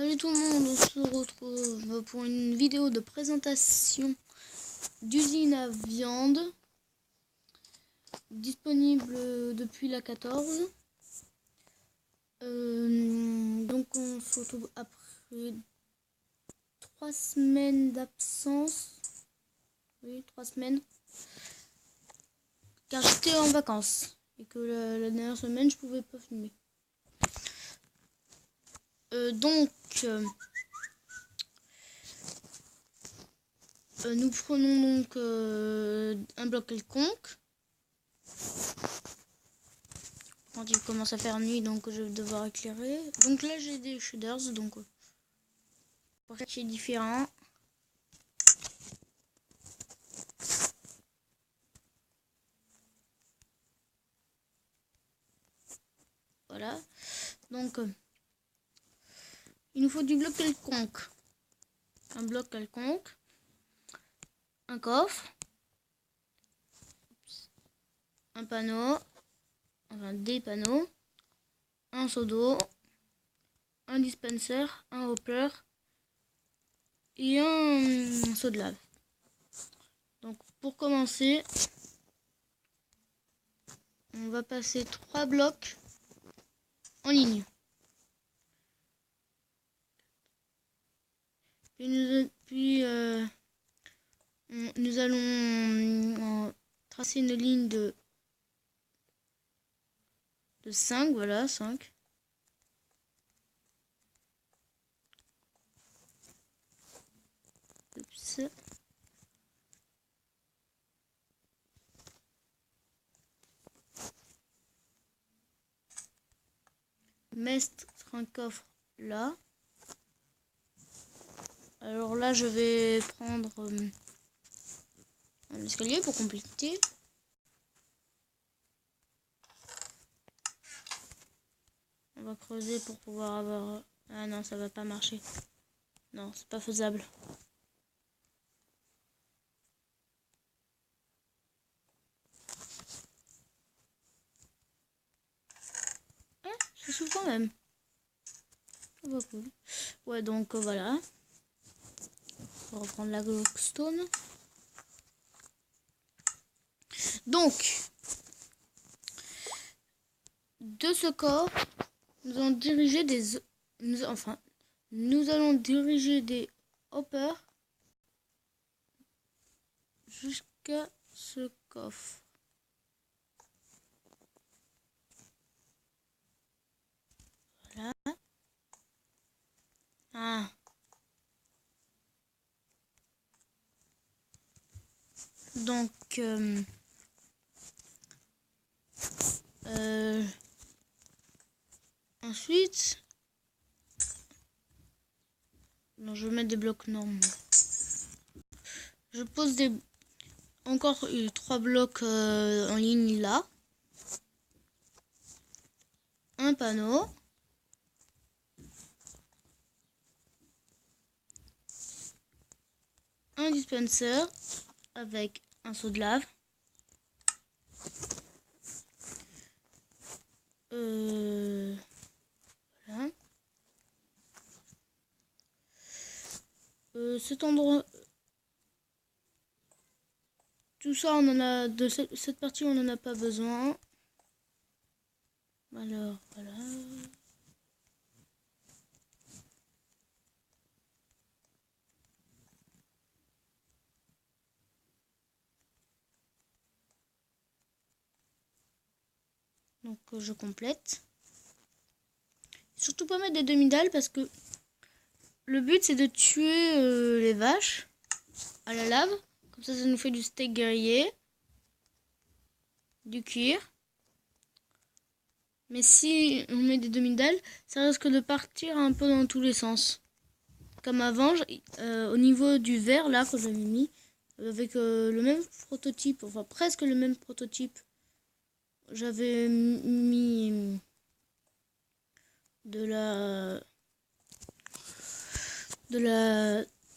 Salut tout le monde, on se retrouve pour une vidéo de présentation d'usine à viande disponible depuis la 14. Donc on se retrouve après 3 semaines d'absence. Oui, 3 semaines. Car j'étais en vacances et que la dernière semaine je pouvais pas filmer. Nous prenons donc un bloc quelconque. Quand il commence à faire nuit, donc je vais devoir éclairer. Donc là j'ai des shaders, donc pour chaque qui est différent. Voilà. Donc il nous faut du bloc quelconque. Un bloc quelconque. Un coffre. Un panneau. Enfin des panneaux. Un seau d'eau. Un dispenser. Un hopper. Et un seau de lave. Donc pour commencer, on va passer 3 blocs en ligne. Puis nous allons tracer une ligne de 5, voilà, 5. Oups. Mettre un coffre là. Alors là, je vais prendre un escalier pour compléter. On va creuser pour pouvoir avoir... Ah non, ça va pas marcher. Non, c'est pas faisable. Ah, ça s'ouvre quand même. Ça va cool. Ouais, donc voilà. On va reprendre la glowstone. Donc, de ce corps, nous allons diriger des hoppers jusqu'à ce coffre. Voilà. Ah. Donc, ensuite, non, je vais mettre des blocs normaux. Je pose encore 3 blocs en ligne là. Un panneau. Un dispenser avec un seau de lave. Voilà. Cet endroit, tout ça, on en a de cette partie, on n'en a pas besoin. Alors voilà. Donc je complète. Surtout pas mettre des demi-dalles parce que le but c'est de tuer les vaches à la lave. Comme ça nous fait du steak grillé, du cuir. Mais si on met des demi-dalles, ça risque de partir un peu dans tous les sens. Comme avant, au niveau du verre là que j'avais mis, avec le même prototype, enfin presque le même prototype, j'avais mis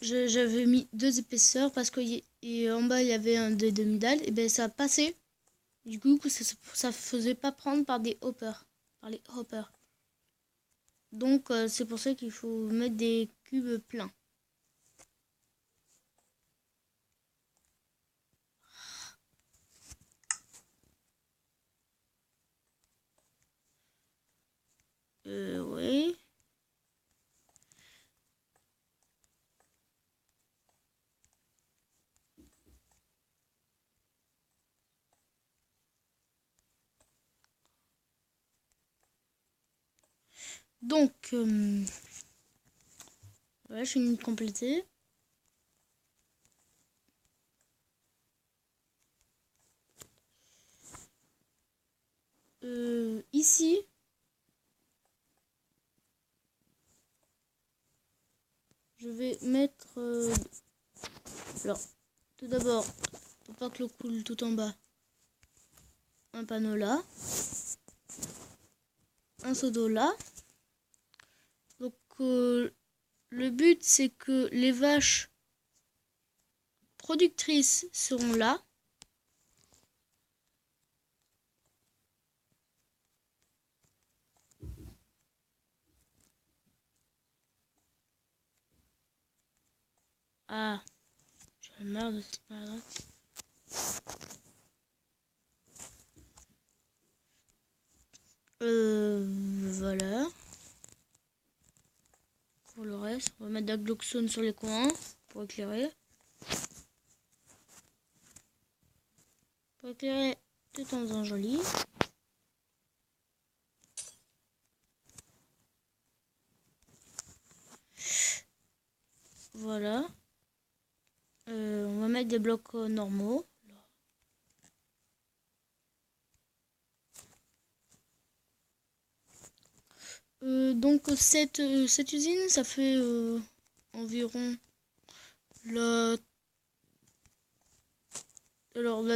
j'avais mis 2 épaisseurs parce que en bas il y avait des demi-dalles, et ben ça passait. Du coup ça faisait pas prendre par des hoppers, par les hoppers. Donc c'est pour ça qu'il faut mettre des cubes pleins. Oui. Donc, voilà, je finis de compléter. Ici, je vais mettre... alors, tout d'abord, pour pas que l'eau coule tout en bas, un panneau là. Un seau d'eau là. Donc, le but, c'est que les vaches productrices seront là. Ah, j'ai marre de cette maladresse. Voilà. Pour le reste, on va mettre de la gloxone sur les coins pour éclairer. Pour éclairer tout en faisant joli. Voilà. On va mettre des blocs normaux. Donc cette usine, ça fait environ la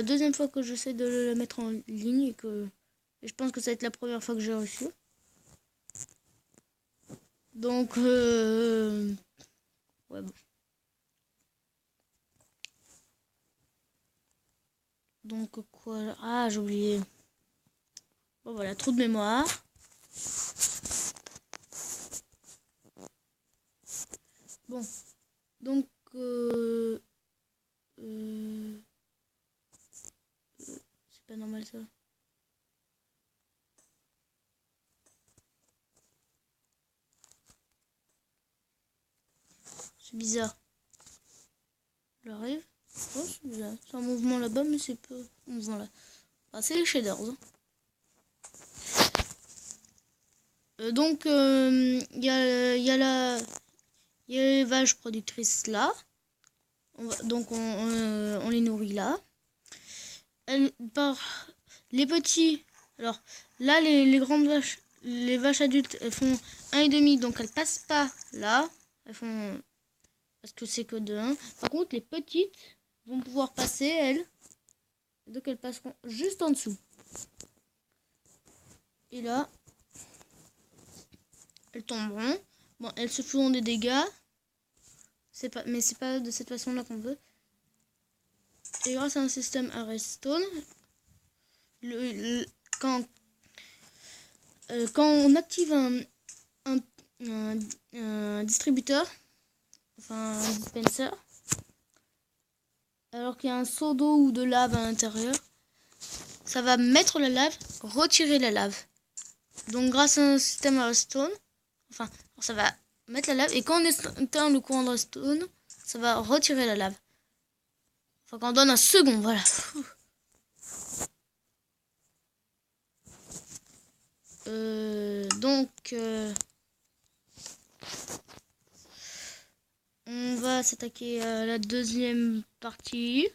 deuxième fois que j'essaie de la mettre en ligne et je pense que ça va être la première fois que j'ai réussi. Donc ouais, bon. Donc quoi? Ah, j'ai oublié. Bon voilà, trou de mémoire. Bon, donc c'est pas normal ça. C'est bizarre. J'arrive. Oh, c'est bizarre. C'est un mouvement là-bas, mais c'est pas un mouvement là. Ah, c'est les shaders. Hein. Donc, il y a les vaches productrices là. Donc, on les nourrit là. Les petits. Alors, là, les grandes vaches, les vaches adultes, elles font 1,5. Donc, elles passent pas là. Elles font... Parce que c'est que de 1. Par contre, les petites vont pouvoir passer, elles. Donc, elles passeront juste en dessous. Et là, elles tomberont. Bon, elles se feront des dégâts. Mais c'est pas de cette façon-là qu'on veut. Et grâce à un système Redstone, quand on active un distributeur, enfin un dispenser, alors qu'il y a un seau d'eau ou de lave à l'intérieur, ça va mettre la lave, retirer la lave. Donc grâce à un système Redstone, enfin ça va mettre la lave, et quand on éteint le courant de Redstone, ça va retirer la lave. Enfin quand on donne un second, voilà. Donc on va s'attaquer à la deuxième partie.